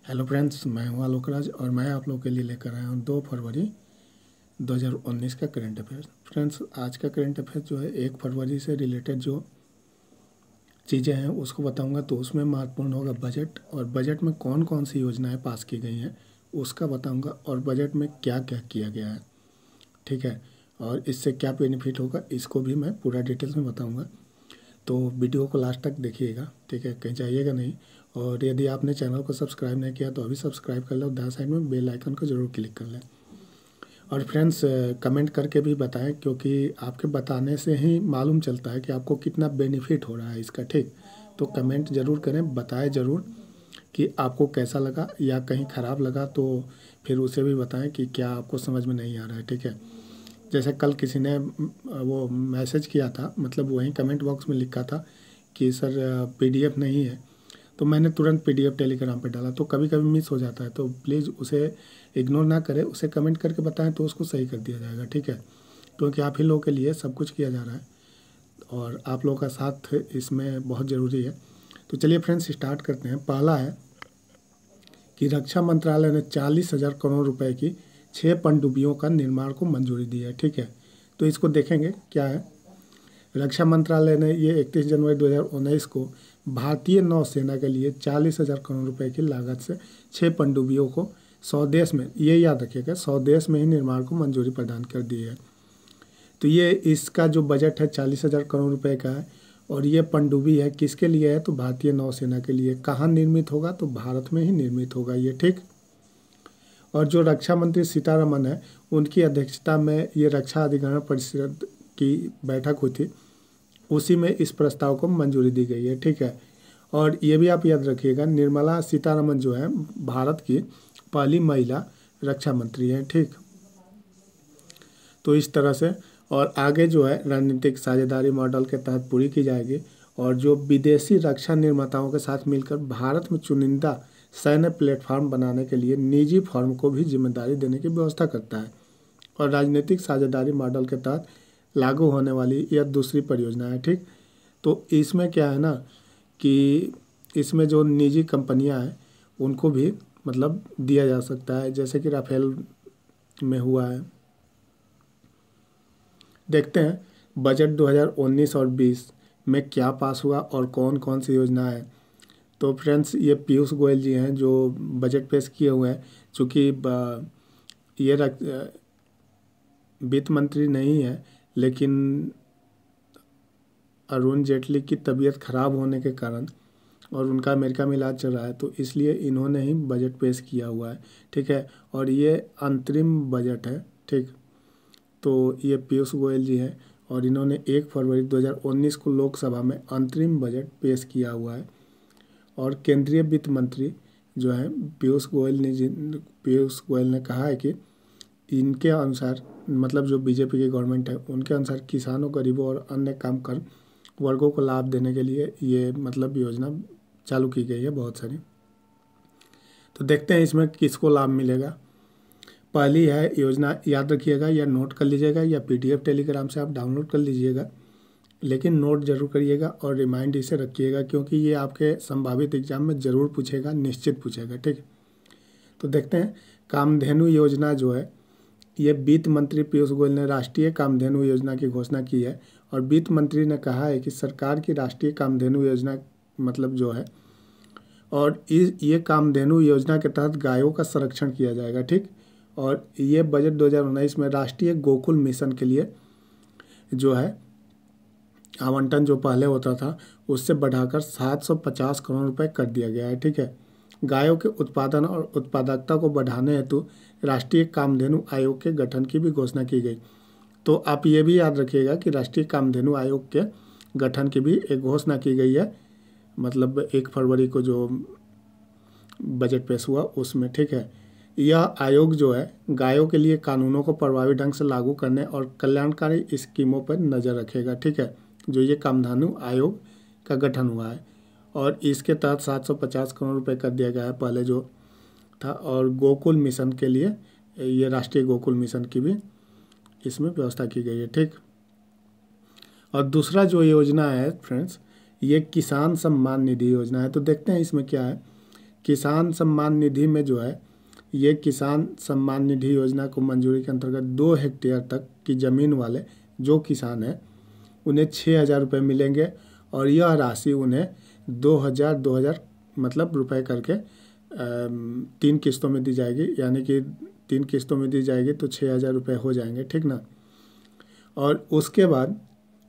Hello friends, मैं हूं आलोक राज और मैं आप लोगों के लिए लेकर आया हूं 2 फरवरी 2019 का करंट अफेयर्स। फ्रेंड्स, आज का करंट अफेयर्स जो है 1 फरवरी से रिलेटेड जो चीज़ें हैं उसको बताऊंगा। तो उसमें महत्वपूर्ण होगा बजट, और बजट में कौन कौन सी योजनाएं पास की गई हैं उसका बताऊंगा, और बजट में क्या क्या किया गया है, ठीक है, और इससे क्या बेनिफिट होगा इसको भी मैं पूरा डिटेल्स में बताऊँगा। तो वीडियो को लास्ट तक देखिएगा, ठीक है, कहीं जाइएगा नहीं। और यदि आपने चैनल को सब्सक्राइब नहीं किया तो अभी सब्सक्राइब कर लो, दाएं साइड में बेल आइकन को ज़रूर क्लिक कर लें। और फ्रेंड्स, कमेंट करके भी बताएं, क्योंकि आपके बताने से ही मालूम चलता है कि आपको कितना बेनिफिट हो रहा है इसका, ठीक। तो कमेंट ज़रूर करें, बताएं ज़रूर कि आपको कैसा लगा, या कहीं ख़राब लगा तो फिर उसे भी बताएं कि क्या आपको समझ में नहीं आ रहा है, ठीक है। जैसे कल किसी ने वो मैसेज किया था, मतलब वहीं कमेंट बॉक्स में लिखा था कि सर पीडीएफ नहीं है, तो मैंने तुरंत पीडीएफ टेलीग्राम पे डाला। तो कभी कभी मिस हो जाता है, तो प्लीज़ उसे इग्नोर ना करें, उसे कमेंट करके बताएं तो उसको सही कर दिया जाएगा, ठीक है। क्योंकि आप ही लोगों के लिए सब कुछ किया जा रहा है और आप लोगों का साथ इसमें बहुत ज़रूरी है। तो चलिए फ्रेंड्स, स्टार्ट करते हैं। पहला है कि रक्षा मंत्रालय ने 40,000 करोड़ रुपए की 6 पनडुब्बियों का निर्माण को मंजूरी दी है, ठीक है। तो इसको देखेंगे क्या है। रक्षा मंत्रालय ने ये 31 जनवरी 2019 को भारतीय नौसेना के लिए 40,000 करोड़ रुपए की लागत से 6 पनडुब्बियों को स्वदेश में, ये याद रखिएगा, स्वदेश में ही निर्माण को मंजूरी प्रदान कर दी है। तो ये इसका जो बजट है 40,000 करोड़ रुपए का है, और ये पनडुब्बी है किसके लिए है, तो भारतीय नौसेना के लिए। कहाँ निर्मित होगा, तो भारत में ही निर्मित होगा ये, ठीक। और जो रक्षा मंत्री सीतारमन है, उनकी अध्यक्षता में ये रक्षा अधिग्रहण परिषद की बैठक हुई थी, उसी में इस प्रस्ताव को मंजूरी दी गई है, ठीक है। और ये भी आप याद रखिएगा, निर्मला सीतारमन जो है भारत की पहली महिला रक्षा मंत्री हैं, ठीक। तो इस तरह से, और आगे जो है रणनीतिक साझेदारी मॉडल के तहत पूरी की जाएगी, और जो विदेशी रक्षा निर्माताओं के साथ मिलकर भारत में चुनिंदा सैन्य प्लेटफॉर्म बनाने के लिए निजी फर्म को भी जिम्मेदारी देने की व्यवस्था करता है। और राजनीतिक साझेदारी मॉडल के तहत लागू होने वाली यह दूसरी परियोजना है, ठीक। तो इसमें क्या है ना कि इसमें जो निजी कंपनियां हैं उनको भी मतलब दिया जा सकता है, जैसे कि राफेल में हुआ है। देखते हैं बजट 2019 और 20 में क्या पास हुआ और कौन कौन सी योजना है। तो फ्रेंड्स, ये पीयूष गोयल जी हैं जो बजट पेश किए हुए हैं। चूँकि ये वित्त मंत्री नहीं है, लेकिन अरुण जेटली की तबीयत खराब होने के कारण और उनका अमेरिका में इलाज चल रहा है, तो इसलिए इन्होंने ही बजट पेश किया हुआ है, ठीक है। और ये अंतरिम बजट है, ठीक। तो ये पीयूष गोयल जी हैं और इन्होंने 1 फरवरी 2019 को लोकसभा में अंतरिम बजट पेश किया हुआ है। और केंद्रीय वित्त मंत्री जो हैं पीयूष गोयल ने कहा है कि इनके अनुसार, मतलब जो बीजेपी की गवर्नमेंट है उनके अनुसार, किसानों, गरीबों और अन्य काम कर वर्गों को लाभ देने के लिए ये मतलब योजना चालू की गई है बहुत सारी। तो देखते हैं इसमें किसको लाभ मिलेगा। पहली है योजना, याद रखिएगा या नोट कर लीजिएगा या पीडीएफ टेलीग्राम से आप डाउनलोड कर लीजिएगा, लेकिन नोट जरूर करिएगा और रिमाइंड इसे रखिएगा, क्योंकि ये आपके संभावित एग्जाम में ज़रूर पूछेगा, निश्चित पूछेगा, ठीक। तो देखते हैं कामधेनु योजना जो है, ये वित्त मंत्री पीयूष गोयल ने राष्ट्रीय कामधेनु योजना की घोषणा की है। और वित्त मंत्री ने कहा है कि सरकार की राष्ट्रीय कामधेनु योजना मतलब जो है, और ये कामधेनु योजना के तहत गायों का संरक्षण किया जाएगा, ठीक। और ये बजट 2019 में राष्ट्रीय गोकुल मिशन के लिए जो है आवंटन जो पहले होता था उससे बढ़ाकर 750 करोड़ रुपए कर दिया गया है, ठीक है। गायों के उत्पादन और उत्पादकता को बढ़ाने हेतु राष्ट्रीय कामधेनु आयोग के गठन की भी घोषणा की गई। तो आप ये भी याद रखिएगा कि राष्ट्रीय कामधेनु आयोग के गठन की भी एक घोषणा की गई है, मतलब 1 फरवरी को जो बजट पेश हुआ उसमें, ठीक है। यह आयोग जो है गायों के लिए कानूनों को प्रभावी ढंग से लागू करने और कल्याणकारी स्कीमों पर नज़र रखेगा, ठीक है। जो ये कामधेनु आयोग का गठन हुआ है, और इसके तहत 750 करोड़ रुपए कर दिया गया है पहले जो था। और गोकुल मिशन के लिए, ये राष्ट्रीय गोकुल मिशन की भी इसमें व्यवस्था की गई है, ठीक। और दूसरा जो योजना है फ्रेंड्स, ये किसान सम्मान निधि योजना है। तो देखते हैं इसमें क्या है किसान सम्मान निधि में जो है, ये किसान सम्मान निधि योजना को मंजूरी के अंतर्गत 2 हेक्टेयर तक की ज़मीन वाले जो किसान हैं उन्हें 6,000 रुपये मिलेंगे और यह राशि उन्हें 2,000 मतलब रुपए करके 3 किस्तों में दी जाएगी, यानी कि 3 किस्तों में दी जाएगी तो 6,000 रुपये हो जाएंगे, ठीक ना। और उसके बाद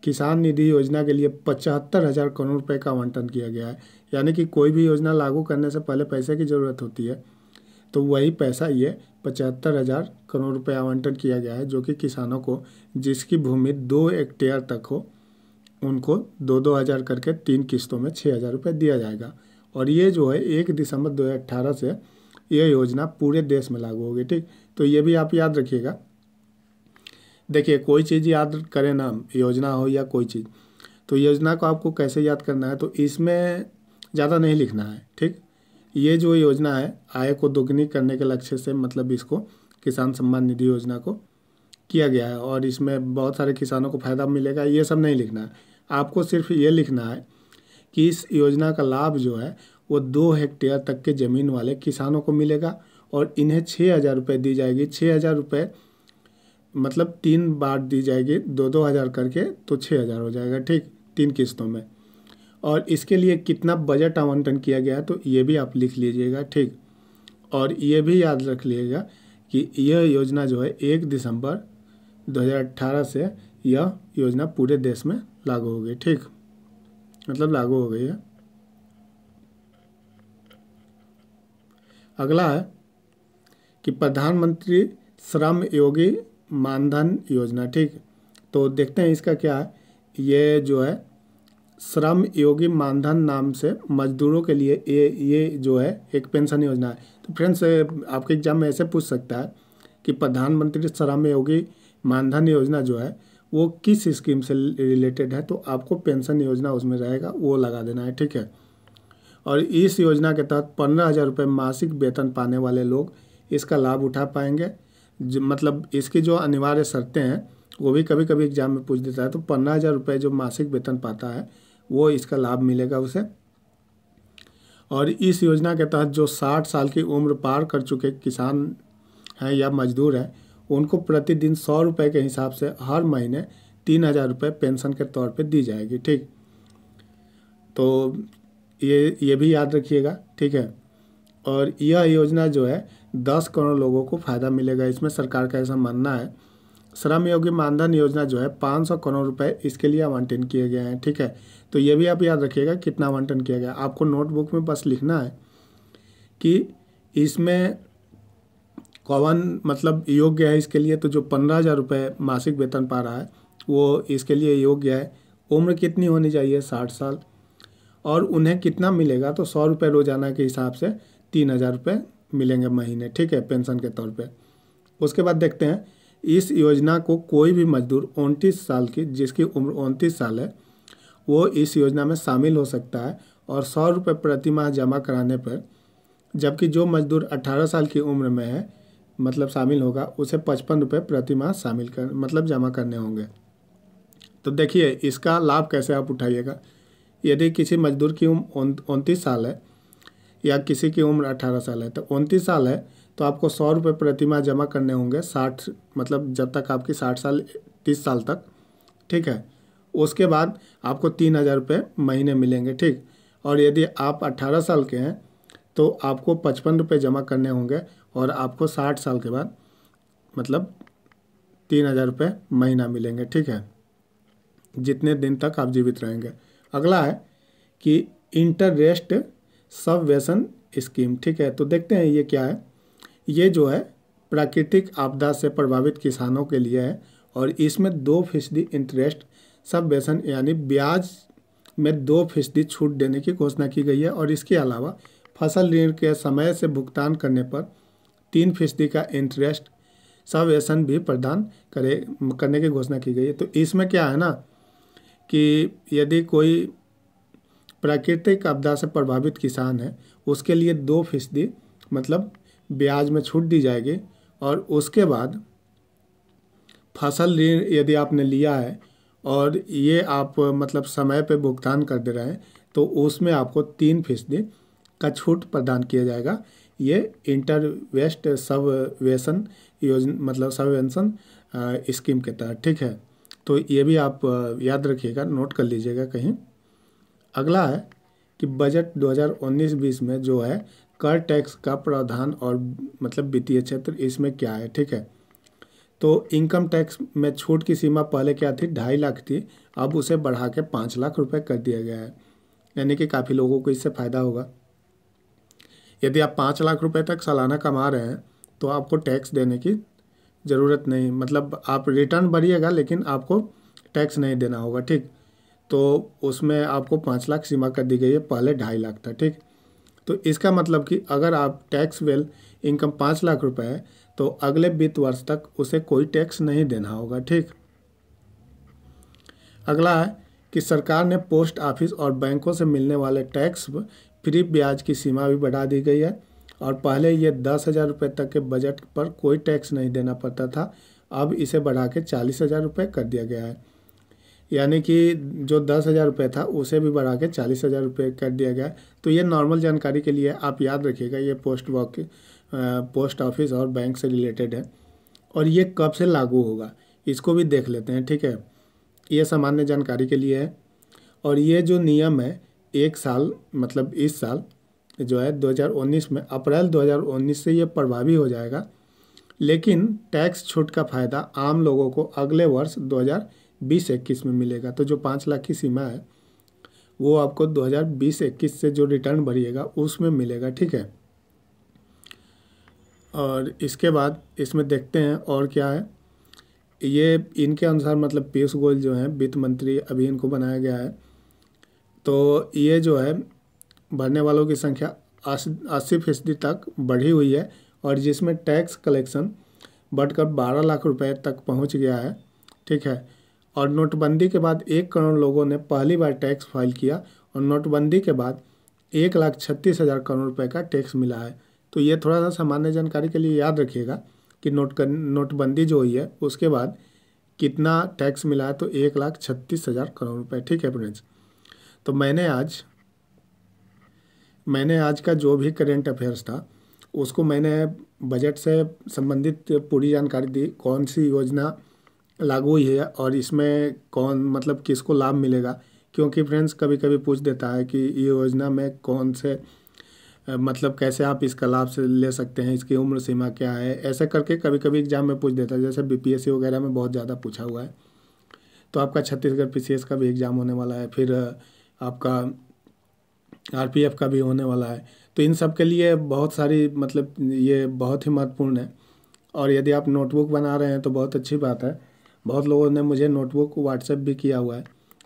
किसान निधि योजना के लिए 75,000 करोड़ रुपए का आवंटन किया गया है, यानी कि कोई भी योजना लागू करने से पहले पैसे की ज़रूरत होती है, तो वही पैसा ये 75,000 करोड़ रुपए आवंटन किया गया है, जो कि किसानों को जिसकी भूमि 2 हेक्टेयर तक हो उनको 2-2 हज़ार करके 3 किस्तों में 6,000 रुपये दिया जाएगा। और ये जो है 1 दिसंबर 2018 से ये योजना पूरे देश में लागू होगी, ठीक। तो ये भी आप याद रखिएगा। देखिए, कोई चीज़ याद करें ना, योजना हो या कोई चीज़, तो योजना को आपको कैसे याद करना है, तो इसमें ज़्यादा नहीं लिखना है, ठीक। ये जो योजना है आय को दोगुनी करने के लक्ष्य से मतलब इसको किसान सम्मान निधि योजना को किया गया है और इसमें बहुत सारे किसानों को फ़ायदा मिलेगा, ये सब नहीं लिखना है। आपको सिर्फ ये लिखना है कि इस योजना का लाभ जो है वो 2 हेक्टेयर तक के ज़मीन वाले किसानों को मिलेगा और इन्हें 6,000 रुपये दी जाएगी। 6,000 रुपये मतलब 3 बार दी जाएगी, 2-2 हज़ार करके, तो 6,000 हो जाएगा, ठीक, 3 किस्तों में। और इसके लिए कितना बजट आवंटन किया गया है तो ये भी आप लिख लीजिएगा, ठीक। और ये भी याद रख लीजिएगा कि यह योजना जो है 1 दिसंबर 2018 से यह योजना पूरे देश में लागू हो गई, ठीक, मतलब लागू हो गई है। अगला है कि प्रधानमंत्री श्रम योगी मानधन योजना, ठीक। तो देखते हैं इसका क्या है। ये जो है श्रम योगी मानधन नाम से मजदूरों के लिए ये जो है एक पेंशन योजना है। तो फ्रेंड्स, आपके एग्जाम में ऐसे पूछ सकता है कि प्रधानमंत्री श्रम योगी मानधन योजना जो है वो किस स्कीम से रिलेटेड है, तो आपको पेंशन योजना उसमें रहेगा, वो लगा देना है, ठीक है। और इस योजना के तहत 15,000 रुपये मासिक वेतन पाने वाले लोग इसका लाभ उठा पाएंगे। मतलब इसकी जो अनिवार्य शर्तें हैं वो भी कभी कभी एग्जाम में पूछ देता है। तो 15,000 रुपये जो मासिक वेतन पाता है वो इसका लाभ मिलेगा उसे। और इस योजना के तहत जो 60 साल की उम्र पार कर चुके किसान हैं या मजदूर हैं उनको प्रतिदिन 100 रुपये के हिसाब से हर महीने 3,000 रुपये पेंशन के तौर पे दी जाएगी, ठीक। तो ये भी याद रखिएगा, ठीक है। और यह योजना जो है 10 करोड़ लोगों को फ़ायदा मिलेगा, इसमें सरकार का ऐसा मानना है। श्रम योगी मानधन योजना जो है 500 करोड़ रुपए इसके लिए आवंटन किए गए हैं, ठीक है। तो ये भी आप याद रखिएगा कितना आवंटन किया गया। आपको नोटबुक में बस लिखना है कि इसमें कौन मतलब योग्य है इसके लिए। तो जो 15,000 रुपये मासिक वेतन पा रहा है वो इसके लिए योग्य है। उम्र कितनी होनी चाहिए, 60 साल। और उन्हें कितना मिलेगा, तो 100 रुपये रोजाना के हिसाब से 3,000 रुपये मिलेंगे महीने, ठीक है, पेंशन के तौर पे। उसके बाद देखते हैं इस योजना को कोई भी मजदूर 29 साल की जिसकी उम्र 29 साल है वो इस योजना में शामिल हो सकता है और 100 रुपये प्रति माह जमा कराने पर, जबकि जो मजदूर 18 साल की उम्र में है मतलब शामिल होगा उसे 55 रुपये प्रति माह शामिल कर मतलब जमा करने होंगे। तो देखिए इसका लाभ कैसे आप उठाइएगा। यदि किसी मजदूर की उम्र 29 साल है या किसी की उम्र 18 साल है, तो 29 साल है तो आपको 100 रुपये प्रति माह जमा करने होंगे 60 मतलब जब तक आपकी 60 साल 30 साल तक, ठीक है। उसके बाद आपको 3,000 रुपये महीने मिलेंगे, ठीक। और यदि आप 18 साल के हैं तो आपको 55 रुपये जमा करने होंगे और आपको 60 साल के बाद मतलब 3,000 रुपये महीना मिलेंगे, ठीक है, जितने दिन तक आप जीवित रहेंगे। अगला है कि इंटरेस्ट सबवेशन स्कीम, ठीक है। तो देखते हैं ये क्या है। ये जो है प्राकृतिक आपदा से प्रभावित किसानों के लिए है और इसमें 2% इंटरेस्ट सबवेशन यानी ब्याज में 2% छूट देने की घोषणा की गई है। और इसके अलावा फसल ऋण के समय से भुगतान करने पर 3% का इंटरेस्ट सबवेशन भी प्रदान करने की घोषणा की गई है। तो इसमें क्या है ना कि यदि कोई प्राकृतिक आपदा से प्रभावित किसान है उसके लिए 2% मतलब ब्याज में छूट दी जाएगी। और उसके बाद फसल ऋण यदि आपने लिया है और ये आप मतलब समय पे भुगतान कर दे रहे हैं तो उसमें आपको 3% का छूट प्रदान किया जाएगा। ये इंटरवेस्ट सबवेंशन योजना मतलब सबवेंशन स्कीम के तहत, ठीक है। तो ये भी आप याद रखिएगा, नोट कर लीजिएगा कहीं। अगला है कि बजट 2019-20 में जो है कर टैक्स का प्रावधान और मतलब वित्तीय क्षेत्र इसमें क्या है, ठीक है। तो इनकम टैक्स में छूट की सीमा पहले क्या थी, 2.5 लाख थी, अब उसे बढ़ा के 5 लाख रुपए कर दिया गया है, यानी कि काफ़ी लोगों को इससे फ़ायदा होगा। यदि आप 5 लाख रुपए तक सालाना कमा रहे हैं तो आपको टैक्स देने की ज़रूरत नहीं, मतलब आप रिटर्न भरिएगा लेकिन आपको टैक्स नहीं देना होगा, ठीक। तो उसमें आपको 5 लाख सीमा कर दी गई है, पहले 2.5 लाख था, ठीक। तो इसका मतलब कि अगर आप टैक्सेबल इनकम 5 लाख रुपए है तो अगले वित्त वर्ष तक उसे कोई टैक्स नहीं देना होगा, ठीक। अगला है कि सरकार ने पोस्ट ऑफिस और बैंकों से मिलने वाले टैक्स फ्री ब्याज की सीमा भी बढ़ा दी गई है। और पहले ये 10,000 रुपये तक के बजट पर कोई टैक्स नहीं देना पड़ता था, अब इसे बढ़ा के 40,000 रुपये कर दिया गया है। यानी कि जो 10,000 रुपये था उसे भी बढ़ा के 40,000 रुपये कर दिया गया है। तो ये नॉर्मल जानकारी के लिए आप याद रखिएगा, ये पोस्ट ऑफिस और बैंक से रिलेटेड है। और ये कब से लागू होगा इसको भी देख लेते हैं, ठीक है। ये सामान्य जानकारी के लिए है। और ये जो नियम है 1 साल मतलब इस साल जो है 2019 में अप्रैल 2019 से ये प्रभावी हो जाएगा, लेकिन टैक्स छूट का फ़ायदा आम लोगों को अगले वर्ष 2020-21 में मिलेगा। तो जो 5 लाख की सीमा है वो आपको 2020-21 से जो रिटर्न भरिएगा उसमें मिलेगा, ठीक है। और इसके बाद इसमें देखते हैं और क्या है। ये इनके अनुसार मतलब पीयूष गोयल जो हैं वित्त मंत्री, अभी इनको बनाया गया है। तो ये जो है भरने वालों की संख्या 80% तक बढ़ी हुई है, और जिसमें टैक्स कलेक्शन बढ़कर 12 लाख रुपए तक पहुंच गया है, ठीक है। और नोटबंदी के बाद 1 करोड़ लोगों ने पहली बार टैक्स फाइल किया, और नोटबंदी के बाद 1,36,000 करोड़ रुपए का टैक्स मिला है। तो ये थोड़ा सा सामान्य जानकारी के लिए याद रखिएगा कि नोटबंदी जो हुई है उसके बाद कितना टैक्स मिला है, तो 1,36,000 करोड़ रुपए, ठीक है फ्रेंड्स। तो मैंने आज का जो भी करेंट अफेयर्स था उसको मैंने बजट से संबंधित पूरी जानकारी दी, कौन सी योजना लागू हुई है और इसमें कौन मतलब किसको लाभ मिलेगा। क्योंकि फ्रेंड्स कभी कभी पूछ देता है कि ये योजना में कौन से मतलब कैसे आप इसका लाभ से ले सकते हैं, इसकी उम्र सीमा क्या है, ऐसे करके कभी कभी एग्जाम में पूछ देता है। जैसे बीपीएससी वगैरह में बहुत ज़्यादा पूछा हुआ है। तो आपका छत्तीसगढ़ पीसीएस का भी एग्ज़ाम होने वाला है, फिर आपका आरपीएफ का भी होने वाला है। तो इन सब के लिए बहुत सारी मतलब ये बहुत ही महत्वपूर्ण है। और यदि आप नोटबुक बना रहे हैं तो बहुत अच्छी बात है। बहुत लोगों ने मुझे नोटबुक व्हाट्सएप भी किया हुआ है,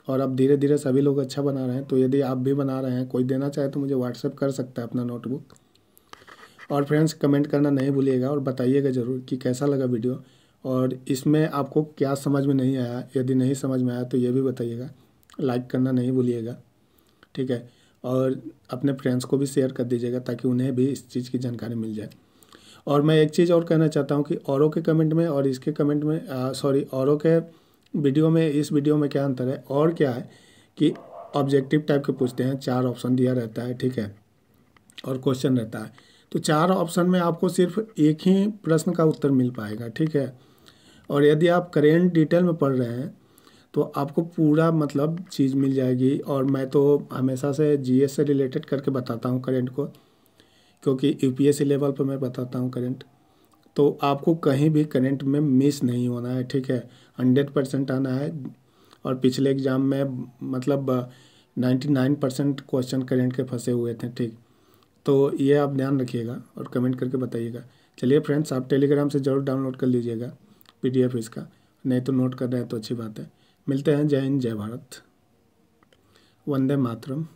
और अब धीरे धीरे सभी लोग अच्छा बना रहे हैं। तो यदि आप भी बना रहे हैं, कोई देना चाहे तो मुझे व्हाट्सएप कर सकता है अपना नोटबुक। और फ्रेंड्स कमेंट करना नहीं भूलिएगा, और बताइएगा ज़रूर कि कैसा लगा वीडियो, और इसमें आपको क्या समझ में नहीं आया। यदि नहीं समझ में आया तो ये भी बताइएगा। लाइक करना नहीं भूलिएगा, ठीक है। और अपने फ्रेंड्स को भी शेयर कर दीजिएगा ताकि उन्हें भी इस चीज़ की जानकारी मिल जाए। और मैं एक चीज़ और कहना चाहता हूँ कि औरों के कमेंट में और इसके कमेंट में औरों के वीडियो में इस वीडियो में क्या अंतर है और क्या है कि ऑब्जेक्टिव टाइप के पूछते हैं, 4 ऑप्शन दिया रहता है, ठीक है, और क्वेश्चन रहता है। तो 4 ऑप्शन में आपको सिर्फ एक ही प्रश्न का उत्तर मिल पाएगा, ठीक है। और यदि आप करेंट डिटेल में पढ़ रहे हैं तो आपको पूरा मतलब चीज़ मिल जाएगी। और मैं तो हमेशा से जीएस से रिलेटेड करके बताता हूँ करेंट को, क्योंकि यूपीएससी लेवल पर मैं बताता हूँ करेंट। तो आपको कहीं भी करेंट में मिस नहीं होना है, ठीक है, 100% आना है। और पिछले एग्ज़ाम में मतलब 99% क्वेश्चन करेंट के फंसे हुए थे, ठीक। तो ये आप ध्यान रखिएगा और कमेंट करके बताइएगा। चलिए फ्रेंड्स, आप टेलीग्राम से ज़रूर डाउनलोड कर लीजिएगा पीडीएफ इसका, नहीं तो नोट कर रहे हैं तो अच्छी बात है। मिलते हैं। जय हिंद, जय भारत, वंदे मातरम।